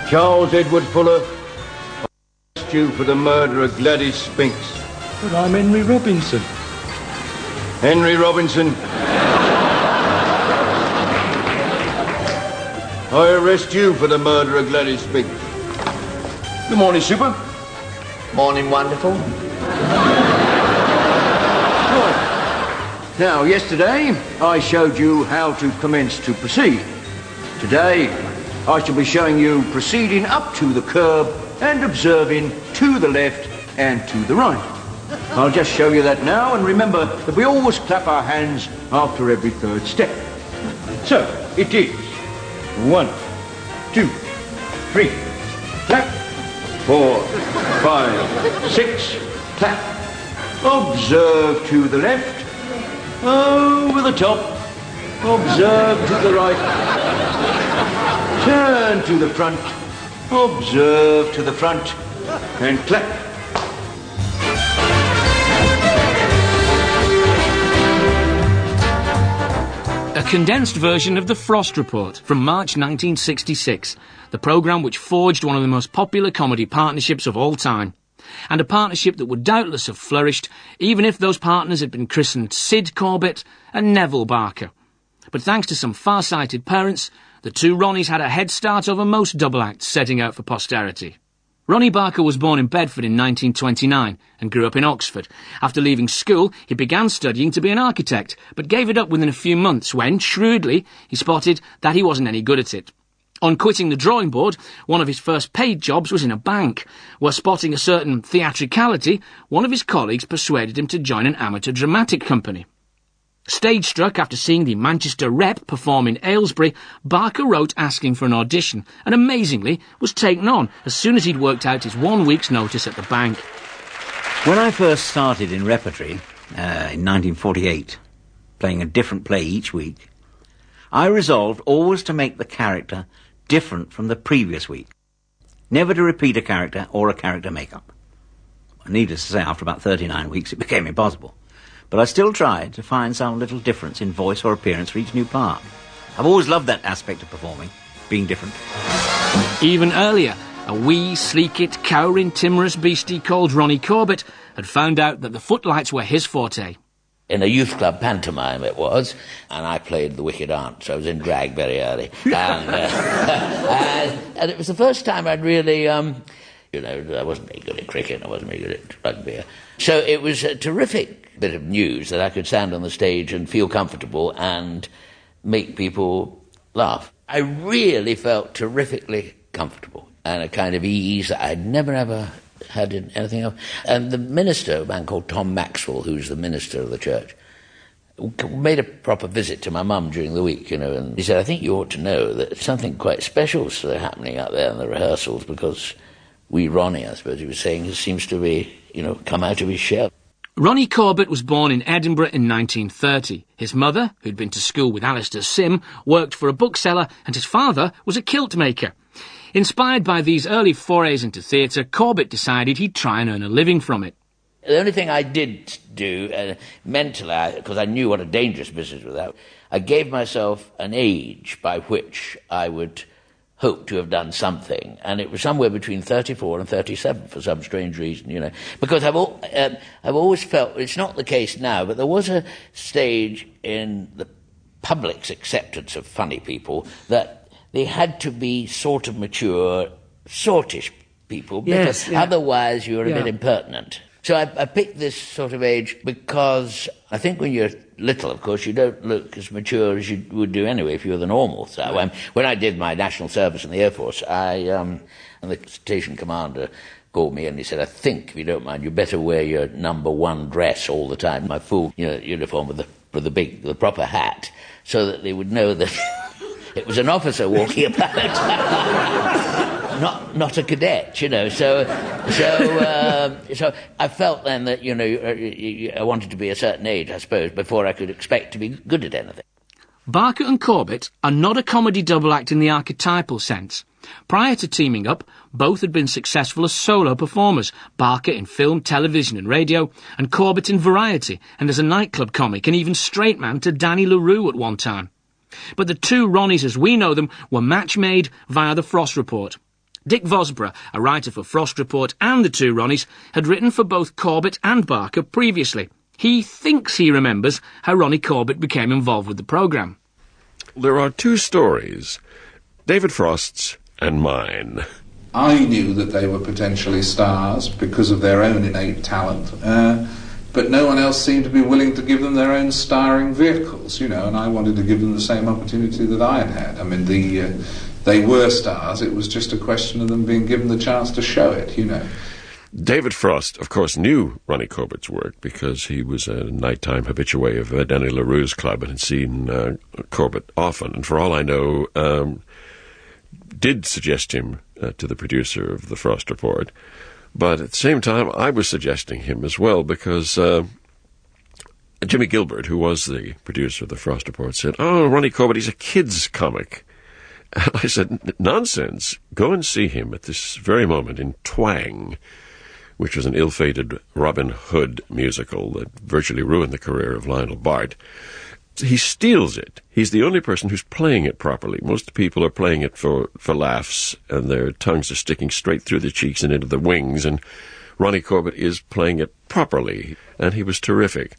Charles Edward Fuller, I arrest you for the murder of Gladys Spinks. But I'm Henry Robinson. Henry Robinson. I arrest you for the murder of Gladys Spinks. Good morning, Super. Morning, wonderful. Right. Now, yesterday, I showed you how to commence to proceed. Today, I shall be showing you proceeding up to the curb and observing to the left and to the right. I'll just show you that now, and remember that we always clap our hands after every third step. So, it is 1, 2, 3, clap. 4, 5, 6, clap. Observe to the left, over the top, observe to the right, turn to the front, observe to the front, and clap. A condensed version of The Frost Report from March 1966, the programme which forged one of the most popular comedy partnerships of all time, and a partnership that would doubtless have flourished even if those partners had been christened Sid Corbett and Neville Barker. But thanks to some far-sighted parents, the two Ronnies had a head start over most double acts setting out for posterity. Ronnie Barker was born in Bedford in 1929 and grew up in Oxford. After leaving school, he began studying to be an architect, but gave it up within a few months when, shrewdly, he spotted that he wasn't any good at it. On quitting the drawing board, one of his first paid jobs was in a bank, where, spotting a certain theatricality, one of his colleagues persuaded him to join an amateur dramatic company. Stage-struck after seeing the Manchester Rep perform in Aylesbury, Barker wrote asking for an audition and, amazingly, was taken on as soon as he'd worked out his 1 week's notice at the bank. When I first started in repertory, in 1948, playing a different play each week, I resolved always to make the character different from the previous week. Never to repeat a character or a character make-up. Needless to say, after about 39 weeks, it became impossible. But I still tried to find some little difference in voice or appearance for each new part. I've always loved that aspect of performing, being different. Even earlier, a wee, sleek-it, cowering, timorous beastie called Ronnie Corbett had found out that the footlights were his forte. In a youth club pantomime it was, and I played the Wicked Aunt, so I was in drag very early. And it was the first time I'd really, I wasn't very good at cricket, I wasn't very good at rugby. So it was a terrific bit of news that I could stand on the stage and feel comfortable and make people laugh. I really felt terrifically comfortable and a kind of ease that I'd never ever had in anything else. And the minister, a man called Tom Maxwell, who's the minister of the church, made a proper visit to my mum during the week, and he said, I think you ought to know that something quite special is happening out there in the rehearsals, because wee Ronnie, I suppose he was saying, seems to be, come out of his shell. Ronnie Corbett was born in Edinburgh in 1930. His mother, who'd been to school with Alistair Sim, worked for a bookseller, and his father was a kilt maker. Inspired by these early forays into theatre, Corbett decided he'd try and earn a living from it. The only thing I did do mentally, because I knew what a dangerous business was that, I gave myself an age by which I would hope to have done something, and it was somewhere between 34 and 37 for some strange reason, because I've always felt, it's not the case now, but there was a stage in the public's acceptance of funny people that they had to be sort of mature, sortish people, because otherwise you're a bit impertinent. So I picked this sort of age because I think when you're little, of course, you don't look as mature as you would do anyway if you were the normal. So when I did my national service in the Air Force, and the station commander called me and he said, I think, if you don't mind, you better wear your number 1 dress all the time, my full uniform with the proper hat, so that they would know that it was an officer walking about. Not a cadet, So I felt then that, I wanted to be a certain age, I suppose, before I could expect to be good at anything. Barker and Corbett are not a comedy double act in the archetypal sense. Prior to teaming up, both had been successful as solo performers, Barker in film, television and radio, and Corbett in variety, and as a nightclub comic and even straight man to Danny LaRue at one time. But the two Ronnies as we know them were match made via The Frost Report. Dick Vosborough, a writer for Frost Report and The Two Ronnies, had written for both Corbett and Barker previously. He thinks he remembers how Ronnie Corbett became involved with the programme. There are two stories, David Frost's and mine. I knew that they were potentially stars because of their own innate talent, but no one else seemed to be willing to give them their own starring vehicles, and I wanted to give them the same opportunity that I had had. I mean, they were stars. It was just a question of them being given the chance to show it, David Frost, of course, knew Ronnie Corbett's work because he was a nighttime habitué of Danny LaRue's club and had seen Corbett often, and for all I know, did suggest him to the producer of the Frost Report. But at the same time, I was suggesting him as well because Jimmy Gilbert, who was the producer of the Frost Report, said, "Oh, Ronnie Corbett, he's a kid's comic." And I said, "Nonsense. Go and see him at this very moment in Twang," which was an ill-fated Robin Hood musical that virtually ruined the career of Lionel Bart. He steals it. He's the only person who's playing it properly. Most people are playing it for laughs, and their tongues are sticking straight through the cheeks and into the wings, and Ronnie Corbett is playing it properly, and he was terrific.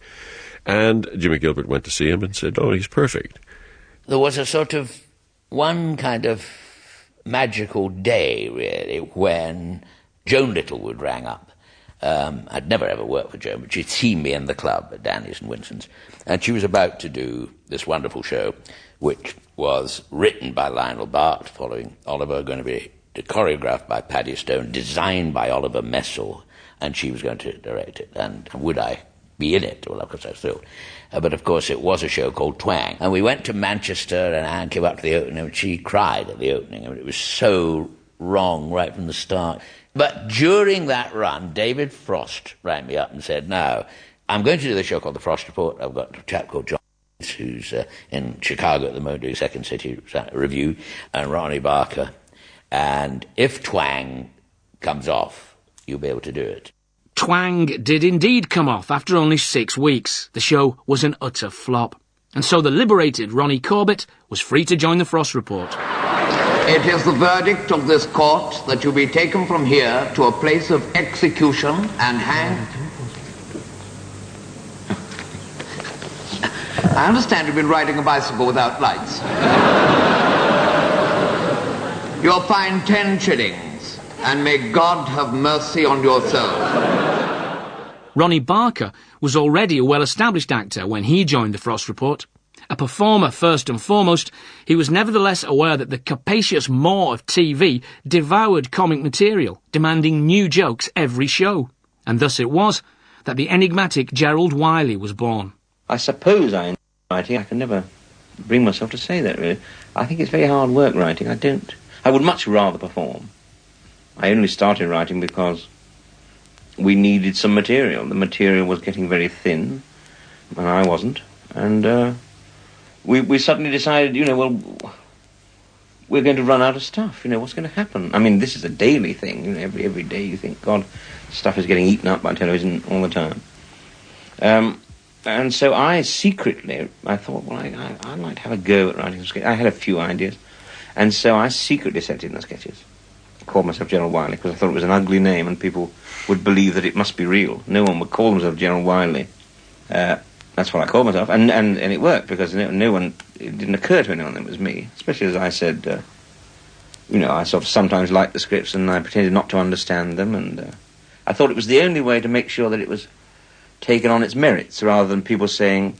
And Jimmy Gilbert went to see him and said, "Oh, he's perfect." There was a sort of one kind of magical day, really, when Joan Littlewood rang up. I'd never ever worked for Joan, but she'd seen me in the club at Danny's and Winston's, and she was about to do this wonderful show, which was written by Lionel Bart, following Oliver, going to be choreographed by Paddy Stone, designed by Oliver Messel, and she was going to direct it. And would I be in it? Well, of course I was thrilled. But of course it was a show called Twang. And we went to Manchester, and Anne came up to the opening, and she cried at the opening. I mean, it was so wrong right from the start. But during that run, David Frost rang me up and said, "Now, I'm going to do this show called The Frost Report. I've got a chap called John, who's in Chicago at the moment doing Second City Review, and Ronnie Barker. And if Twang comes off, you'll be able to do it." Twang did indeed come off after only 6 weeks. The show was an utter flop. And so the liberated Ronnie Corbett was free to join the Frost Report. It is the verdict of this court that you be taken from here to a place of execution and hanged. I understand you've been riding a bicycle without lights. You're fined 10 shillings, and may God have mercy on your soul. Ronnie Barker was already a well-established actor when he joined the Frost Report. A performer first and foremost, he was nevertheless aware that the capacious maw of TV devoured comic material, demanding new jokes every show. And thus it was that the enigmatic Gerald Wiley was born. I suppose I enjoy writing. I can never bring myself to say that, really. I think it's very hard work, writing. I would much rather perform. I only started writing because we needed some material. The material was getting very thin, and I wasn't. And we suddenly decided, we're going to run out of stuff. What's going to happen? I mean, this is a daily thing. Every day you think, God, stuff is getting eaten up by television all the time. And so I thought, well, I'd like to have a go at writing some sketches. I had a few ideas. And so I secretly sent in the sketches. I called myself Gerald Wiley because I thought it was an ugly name and people would believe that it must be real. No one would call themselves Gerald Wiley. That's what I called myself. And it worked because it didn't occur to anyone that it was me. Especially as I said, I sort of sometimes liked the scripts and I pretended not to understand them. And I thought it was the only way to make sure that it was taken on its merits rather than people saying,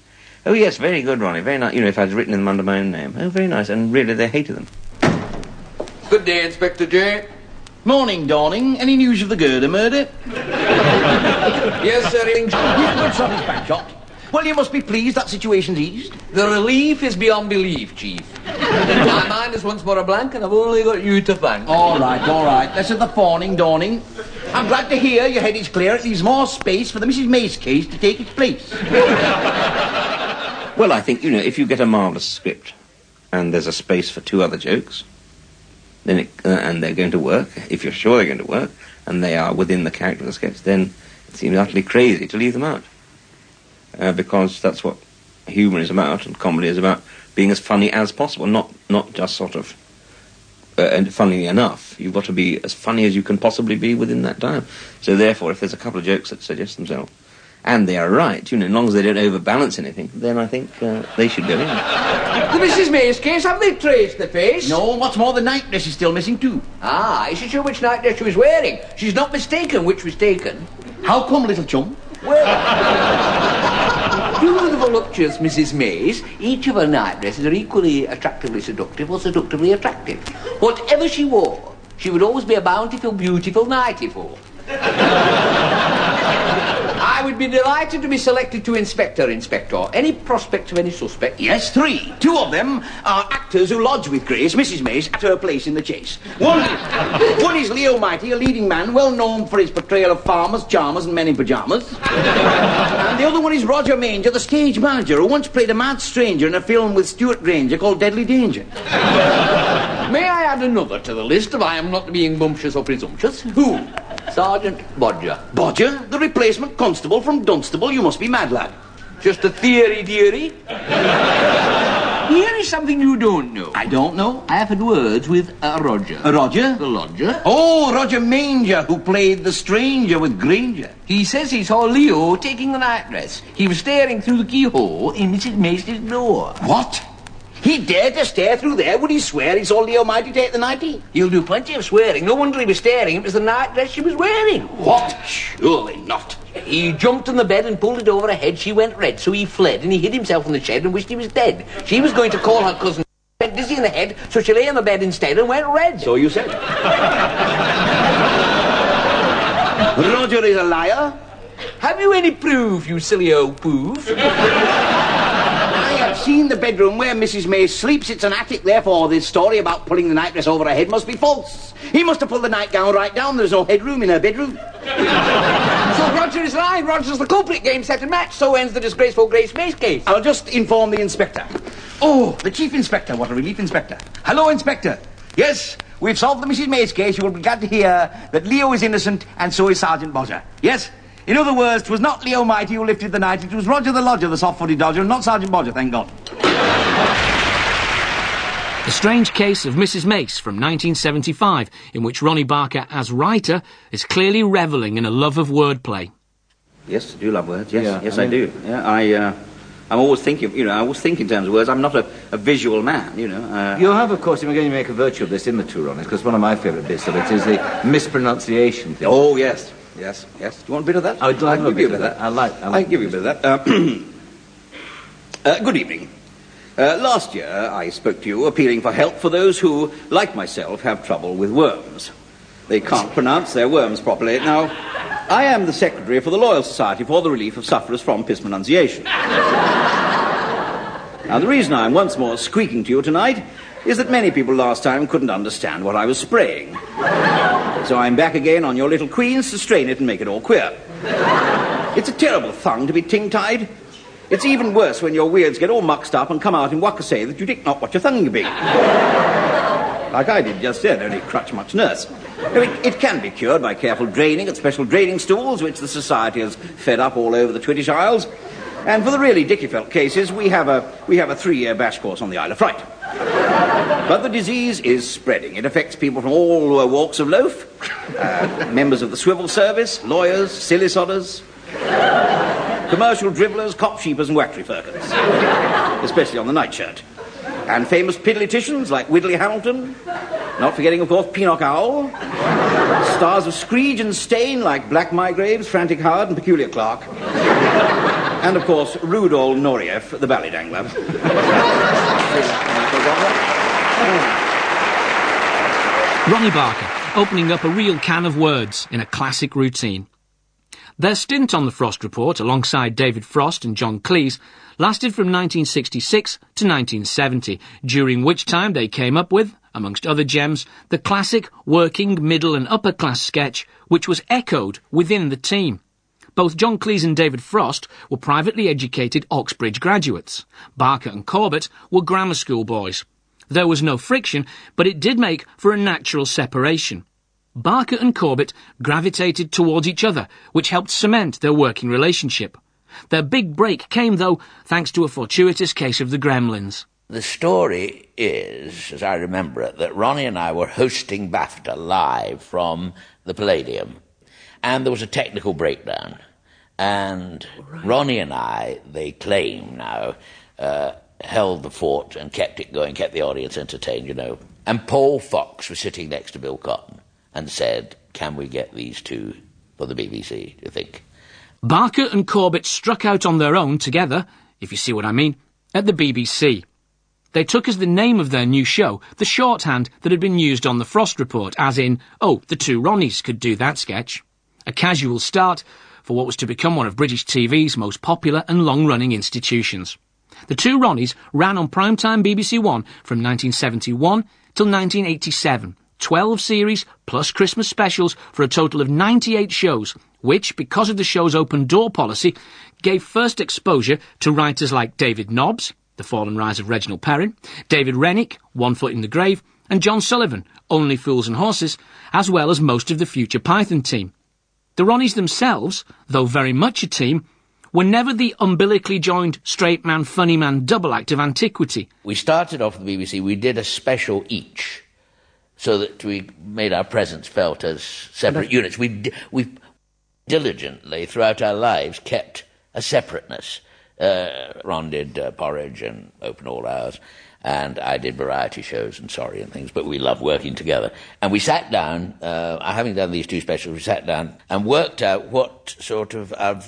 "Oh, yes, very good, Ronnie, very nice." If I'd written them under my own name. "Oh, very nice." And really, they hated them. Good day, Inspector J. Morning, Dawning. Any news of the girder murder? Yes, sir. Good shot is back shot. Well, you must be pleased that situation's eased. The relief is beyond belief, Chief. My mind is once more a blank, and I've only got you to thank. All right. Let's have the fawning, Dawning. I'm glad to hear your head is clear. It leaves more space for the Mrs. Mace case to take its place. Well, I think, if you get a marvellous script and there's a space for 2 other jokes, then and they're going to work, if you're sure they're going to work, and they are within the character of the sketch, then it seems utterly crazy to leave them out. Because that's what humour is about, and comedy is about being as funny as possible, not just sort of and funnily enough, you've got to be as funny as you can possibly be within that time. So therefore, if there's a couple of jokes that suggest themselves, and they are right, as long as they don't overbalance anything, then I think they should go in. The Mrs. Mays case, have they traced the face? No, what's more, the nightdress is still missing too. Ah, is she sure which nightdress she was wearing? She's not mistaken which was taken. How come, little chum? Well, to the voluptuous Mrs. Mays, each of her nightdresses are equally attractively seductive or seductively attractive. Whatever she wore, she would always be a bountiful, beautiful nighty-full. I would be delighted to be selected to Inspector. Any prospect of any suspect? Yes, 3. 2 of them are actors who lodge with Grace, Mrs. Mays, at her place in the chase. One is Leo Mighty, a leading man well known for his portrayal of farmers, charmers, and men in pyjamas. And the other one is Roger Manger, the stage manager, who once played a mad stranger in a film with Stuart Granger called Deadly Danger. May I add another to the list if I am not being bumptious or presumptuous? Who? Sergeant Bodger. Bodger? The replacement constable from Dunstable? You must be mad, lad. Just a theory, dearie. Here is something you don't know. I don't know. I have had words with Roger. Roger? The lodger. Oh, Roger Manger, who played the stranger with Granger. He says he saw Leo taking the nightdress. He was staring through the keyhole in Mrs. Macy's door. What? He dared to stare through there? Would he swear he saw Leo Mighty take the nightie? He'll do plenty of swearing. No wonder he was staring. It was the nightdress she was wearing. What? Surely not. He jumped on the bed and pulled it over her head. She went red, so he fled, and he hid himself in the shed and wished he was dead. She was going to call her cousin, went dizzy in the head, so she lay on the bed instead and went red. So you said. Roger is a liar. Have you any proof, you silly old poof? I've seen the bedroom where Mrs. May sleeps. It's an attic, therefore this story about pulling the nightdress over her head must be false. He must have pulled the nightgown right down. There's no headroom in her bedroom. So Roger is lying. Roger's the culprit. Game, set and match. So ends the disgraceful Grace Mays case. I'll just inform the inspector. Oh, the chief inspector. What a relief, Inspector. Hello, Inspector. Yes, we've solved the Mrs. Mays case. You will be glad to hear that Leo is innocent and so is Sergeant Bodger. Yes? In other words, 'twas not Leo Mighty who lifted the night, it was Roger the Lodger, the soft-footed dodger, and not Sergeant Bodger, thank God. The Strange Case of Mrs. Mace from 1975, in which Ronnie Barker, as writer, is clearly revelling in a love of wordplay. Yes, I do love words, yes, I do. Yeah, I'm always thinking, I always think in terms of words. I'm not a visual man, You have, of course, and we're going to make a virtue of this in the two, Ronnie, because one of my favourite bits of it is the mispronunciation thing. Oh, yes. Yes. Do you want a bit of that? I'd like I'll give you a bit of that. I can give you a bit of that. Good evening. Last year, I spoke to you appealing for help for those who, like myself, have trouble with worms. They can't pronounce their worms properly. Now, I am the secretary for the Loyal Society for the Relief of Sufferers from Mispronunciation. Now, the reason I'm once more squeaking to you tonight is that many people last time couldn't understand what I was spraying. So I'm back again on your little queens to strain it and make it all queer. It's a terrible thing to be ting-tied. It's even worse when your weirds get all muxed up and come out in say that you did not what your thing be. Like I did just then, only crutch much nurse. It can be cured by careful draining at special draining stools, which the Society has fed up all over the Twittish Isles. And for the really dicky-felt cases, we have a 3-year bash course on the Isle of Fright. But the disease is spreading. It affects people from all walks of life, members of the civil service, lawyers, silly sodders, commercial dribblers, cop sheepers and wackery firkins, especially on the nightshirt. And famous piddlyticians like Whitley Hamilton, not forgetting, of course, Peanock Owl, stars of Screech and Stain like Black Mygraves, Frantic Howard and Peculiar Clark, and, of course, rude old Norieff, the ballet dangler. Ronnie Barker, opening up a real can of words in a classic routine. Their stint on the Frost Report, alongside David Frost and John Cleese, lasted from 1966 to 1970, during which time they came up with, amongst other gems, the classic working, middle and upper class sketch, which was echoed within the team. Both John Cleese and David Frost were privately educated Oxbridge graduates. Barker and Corbett were grammar school boys. There was no friction, but it did make for a natural separation. Barker and Corbett gravitated towards each other, which helped cement their working relationship. Their big break came, though, thanks to a fortuitous case of the Gremlins. The story is, as I remember it, that Ronnie and I were hosting BAFTA live from the Palladium, and there was a technical breakdown. And Ronnie and I, they claim now, held the fort and kept it going, kept the audience entertained, you know. And Paul Fox was sitting next to Bill Cotton and said, can we get these two for the BBC, do you think? Barker and Corbett struck out on their own together, if you see what I mean, at the BBC. They took as the name of their new show the shorthand that had been used on the Frost Report, as in, oh, the two Ronnies could do that sketch. A casual start for what was to become one of British TV's most popular and long-running institutions. The two Ronnies ran on primetime BBC One from 1971 till 1987, 12 series plus Christmas specials for a total of 98 shows, which, because of the show's open-door policy, gave first exposure to writers like David Nobbs, The Fall and Rise of Reginald Perrin, David Rennick, One Foot in the Grave, and John Sullivan, Only Fools and Horses, as well as most of the future Python team. The Ronnies themselves, though very much a team, were never the umbilically joined straight man, funny man double act of antiquity. We started off at the BBC, we did a special each, so that we made our presence felt as separate units. We diligently, throughout our lives, kept a separateness. Ron did Porridge and Open All Hours, and I did variety shows and Sorry and things, but we loved working together. And we sat down, having done these two specials, we sat down and worked out what sort of our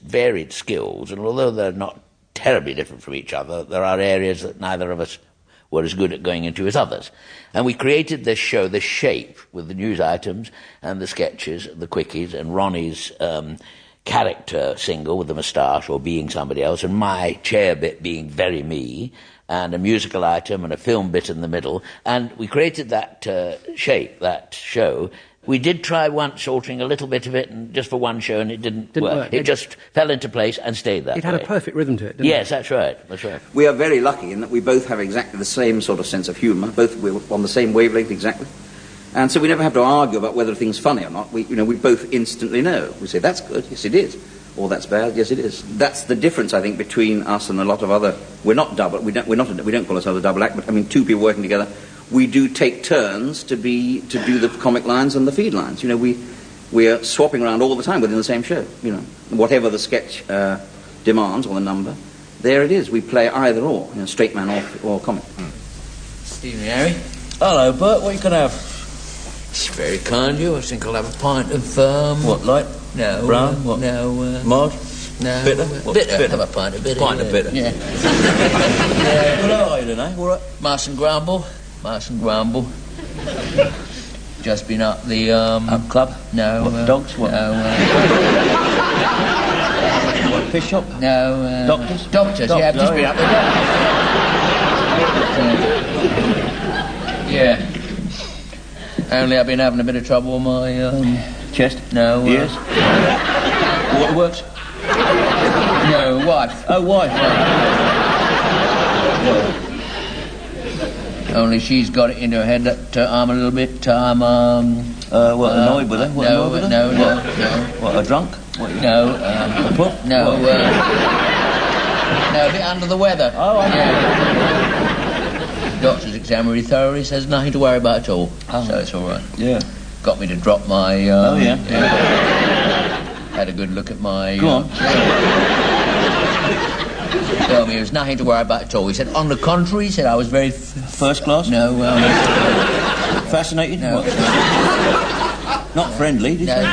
varied skills, and although they're not terribly different from each other, there are areas that neither of us were as good at going into as others. And we created this show, this shape, with the news items and the sketches, the quickies, and Ronnie's character single with the moustache or being somebody else, and my chair bit being very me, and a musical item and a film bit in the middle. And we created that shape, that show. We did try once altering a little bit of it, and just for one show, and it didn't work. It just fell into place and stayed that way. It had a perfect rhythm to it, didn't it? Yes, that's right. That's right. We are very lucky in that we both have exactly the same sort of sense of humour. We're on the same wavelength exactly. And so we never have to argue about whether a thing's funny or not. We both instantly know. We say, that's good, yes it is. Or that's bad, yes it is. That's the difference, I think, between us and a lot of other... We don't call ourselves a double act, but I mean, two people working together. We do take turns to do the comic lines and the feed lines. You know, we are swapping around all the time within the same show. You know, whatever the sketch demands or the number, there it is. We play either or, you know, straight man or comic. Stephen Harry. Hello, Bert. What are you going to have? It's very kind of you. I think I'll have a pint of... What, light? No. Brown? What? No. Mild? No. Bitter? Bitter. Have a pint of bitter. Pint of bitter? Yeah. Well, how are you then, eh? All right? Marsh and Grumble. Just been up the... Up club? No. What, dogs? What? No. What, fish shop? No. Doctors? Doctors, yeah. I've just been up the doctors. Yeah. Only I've been having a bit of trouble with my... Chest? No. Ears? Waterworks? No, wife. Oh, wife. Only she's got it in her head that I'm a little bit, annoyed with her? No. What, a drunk? What, no. A pup? No, no, a bit under the weather. Oh, I know. Yeah. Doctor's examined me thoroughly, says nothing to worry about at all. Oh. So it's all right. Yeah. Got me to drop my... yeah. Had a good look at my... Go on. Told me there was nothing to worry about at all. He said, on the contrary, he said I was very... First class? No, Fascinated? No. Not friendly, did you say? No.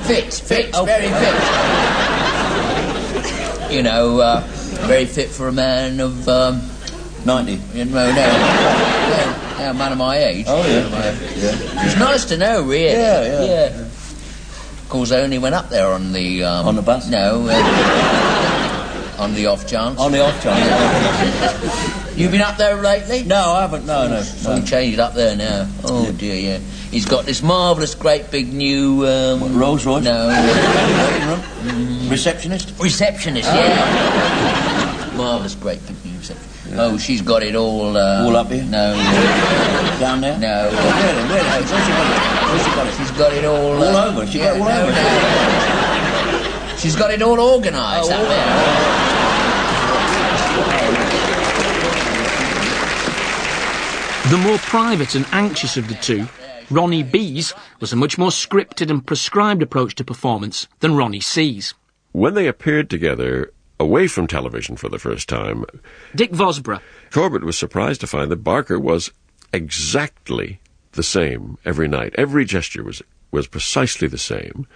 Fit, Oh. very fit. You know, very fit for a man of... 90? No, a man of my age. Oh, yeah. It's nice to know, really. Yeah. Of course, I only went up there on the... on the bus? No, on the off chance. On the off chance. You been up there lately? No, I haven't. No. He changed up there now. Oh, yeah. Dear, yeah. He's got this marvellous, great, big new... Rolls Royce? No. Waiting room? Receptionist? Receptionist, yeah. Marvellous, great, big new receptionist. Yeah. Oh, she's got it all... all up here? No. Down there? No. Really? Where's she got it? She's got it all... All over? She got it all over? She's got it all organised up there. The more private and anxious of the two, Ronnie B's was a much more scripted and prescribed approach to performance than Ronnie C's. When they appeared together away from television for the first time, Dick Vosborough. Corbett was surprised to find that Barker was exactly the same every night. Every gesture was precisely the same,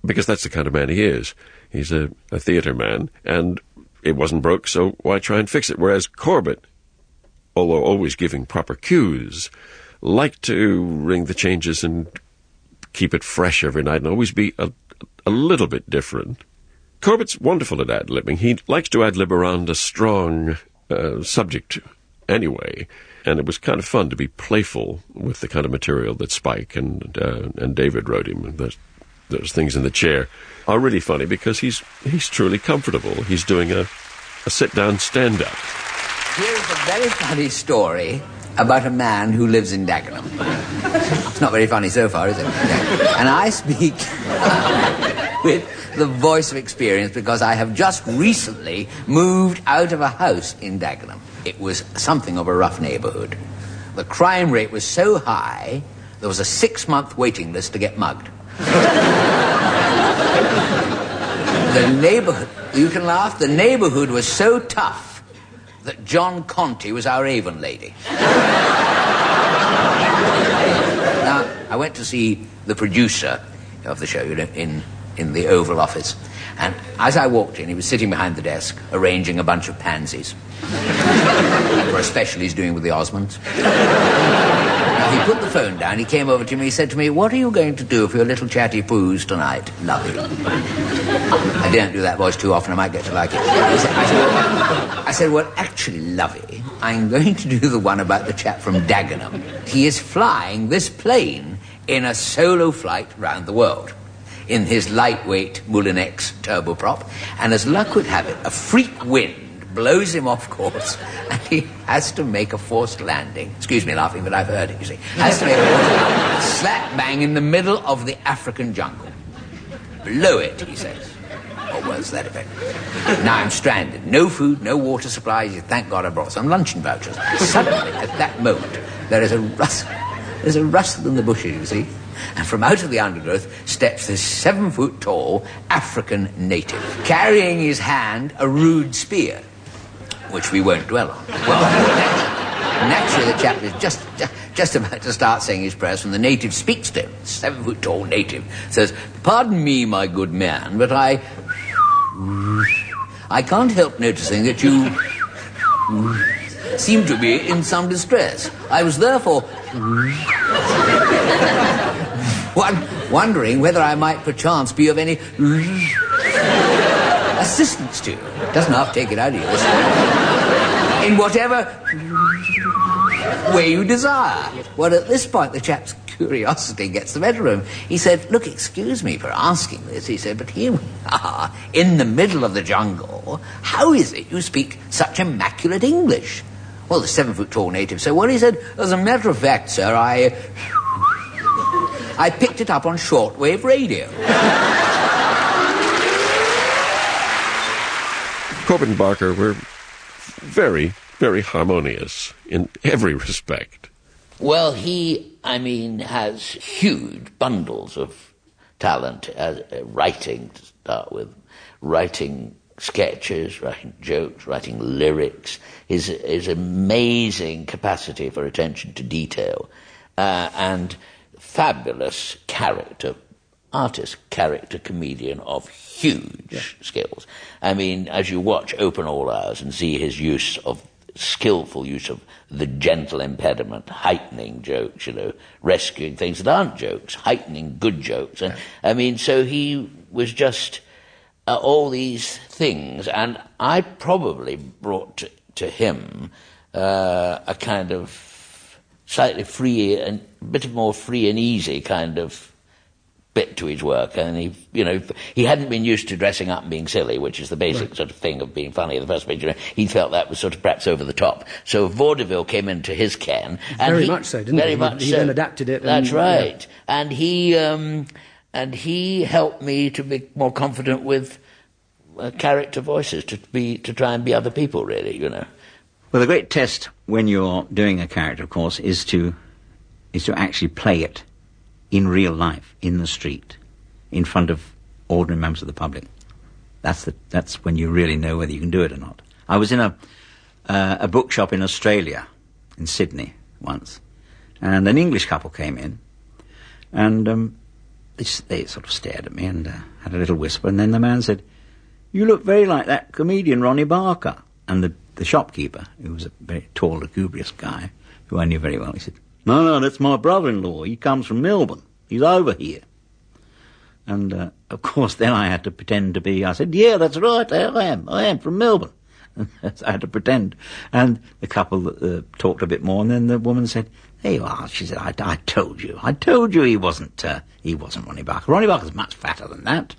because that's the kind of man he is. He's a theatre man, and it wasn't broke, so why try and fix it? Whereas Corbett, although always giving proper cues, liked to ring the changes and keep it fresh every night and always be a little bit different. Corbett's wonderful at ad-libbing. He likes to ad-lib around a strong subject anyway, and it was kind of fun to be playful with the kind of material that Spike and David wrote him. Those things in the chair are really funny because he's truly comfortable. He's doing a sit-down stand-up. Here's a very funny story about a man who lives in Dagenham. It's not very funny so far, is it? And I speak with the voice of experience because I have just recently moved out of a house in Dagenham. It was something of a rough neighbourhood. The crime rate was so high, there was a 6-month waiting list to get mugged. The neighbourhood, you can laugh, the neighbourhood was so tough that John Conti was our Avon lady. Now, I went to see the producer of the show in the Oval Office, and as I walked in, he was sitting behind the desk, arranging a bunch of pansies for a special he's doing with the Osmonds. Now, he put the phone down, he came over to me, he said to me, "What are you going to do for your little chatty poos tonight, lovey?" I don't do that voice too often, I might get to like it. I said, "Well, actually, lovey, I'm going to do the one about the chap from Dagenham. He is flying this plane in a solo flight round the world in his lightweight Moulinex turboprop, and as luck would have it, a freak wind blows him off course, and he has to make a forced landing." Excuse me laughing, but I've heard it, you see. Has to make a forced landing, slap bang in the middle of the African jungle. "Blow it," he says. Or words to that effect. Now I'm stranded. No food, no water supplies. Thank God I brought some luncheon vouchers. Suddenly, at that moment, there is a rustle. There's a rustle in the bushes, you see. And from out of the undergrowth steps this 7-foot-tall African native, carrying in his hand a rude spear, which we won't dwell on. Well, naturally, the chap is just about to start saying his prayers when the native speaks to him. 7-foot-tall native says, "Pardon me, my good man, but I can't help noticing that you seem to be in some distress. I was therefore wondering whether I might perchance be of any assistance to you." Doesn't half take it out of you. "In whatever way you desire." Well, at this point, the chap's curiosity gets the better of him. He said, "Look, excuse me for asking this," he said, "but here we are, in the middle of the jungle. How is it you speak such immaculate English?" Well, the 7-foot-tall native said, "Well," he said, "as a matter of fact, sir, I picked it up on shortwave radio." Corbett and Barker were very, very harmonious in every respect. Well, he, has huge bundles of talent, writing to start with, writing sketches, writing jokes, writing lyrics, his amazing capacity for attention to detail, and fabulous artist, character comedian of huge skills. As you watch Open All Hours and see his skillful use of the gentle impediment, heightening jokes, rescuing things that aren't jokes, heightening good jokes. And so he was just all these things, and I probably brought to him a kind of slightly free and a bit more free and easy kind of bit to his work, and he hadn't been used to dressing up and being silly, which is the basic sort of thing of being funny in the first place. He felt that was sort of perhaps over the top. So vaudeville came into his ken, and very much so, didn't he? He then adapted it. That's right, yeah. And he helped me to be more confident with character voices, to try and be other people, really. Well, the great test when you're doing a character, of course, is to actually play it in real life, in the street, in front of ordinary members of the public. That's when you really know whether you can do it or not. I was in a bookshop in Australia, in Sydney, once, and an English couple came in, and they sort of stared at me and had a little whisper, and then the man said, "You look very like that comedian Ronnie Barker." And the shopkeeper, who was a very tall, lugubrious guy, who I knew very well, he said, No, that's my brother-in-law. He comes from Melbourne. He's over here. And, of course, then I had to pretend to be... I said, yeah, that's right, I am from Melbourne. And I had to pretend. And the couple talked a bit more, and then the woman said, there you are. She said, I told you he wasn't Ronnie Barker. Ronnie Barker's much fatter than that.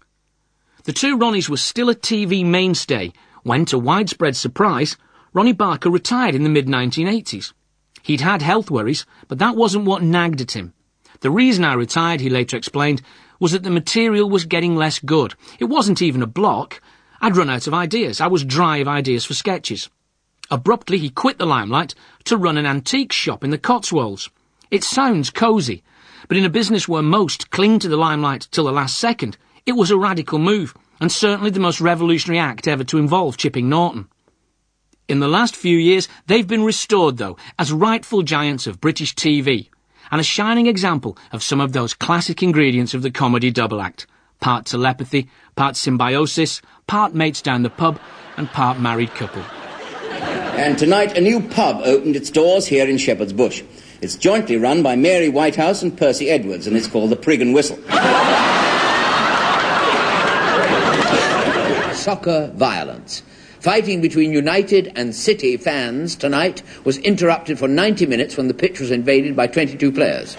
The two Ronnies were still a TV mainstay when, to widespread surprise, Ronnie Barker retired in the mid-1980s. He'd had health worries, but that wasn't what nagged at him. The reason I retired, he later explained, was that the material was getting less good. It wasn't even a block. I'd run out of ideas. I was dry of ideas for sketches. Abruptly, he quit the limelight to run an antique shop in the Cotswolds. It sounds cosy, but in a business where most cling to the limelight till the last second, it was a radical move, and certainly the most revolutionary act ever to involve Chipping Norton. In the last few years, they've been restored, though, as rightful giants of British TV, and a shining example of some of those classic ingredients of the comedy double act. Part telepathy, part symbiosis, part mates down the pub, and part married couple. And tonight, a new pub opened its doors here in Shepherd's Bush. It's jointly run by Mary Whitehouse and Percy Edwards, and it's called the Prig and Whistle. Soccer violence. Fighting between United and City fans tonight was interrupted for 90 minutes when the pitch was invaded by 22 players.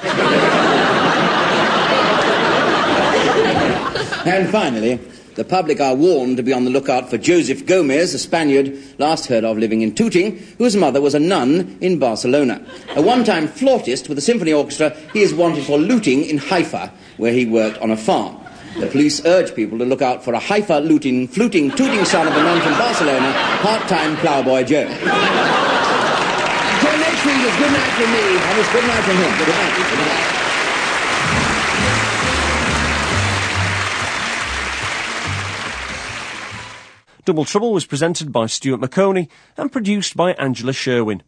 And finally, the public are warned to be on the lookout for Joseph Gomez, a Spaniard last heard of living in Tooting, whose mother was a nun in Barcelona. A one-time flautist with a symphony orchestra, he is wanted for looting in Haifa, where he worked on a farm. The police urge people to look out for a Haifa looting, fluting, tooting son of a nun from Barcelona, part-time ploughboy Joe. Until next week, it's good night from me. And it's good night from him. Good night. Good night. Double Trouble was presented by Stuart McConey and produced by Angela Sherwin.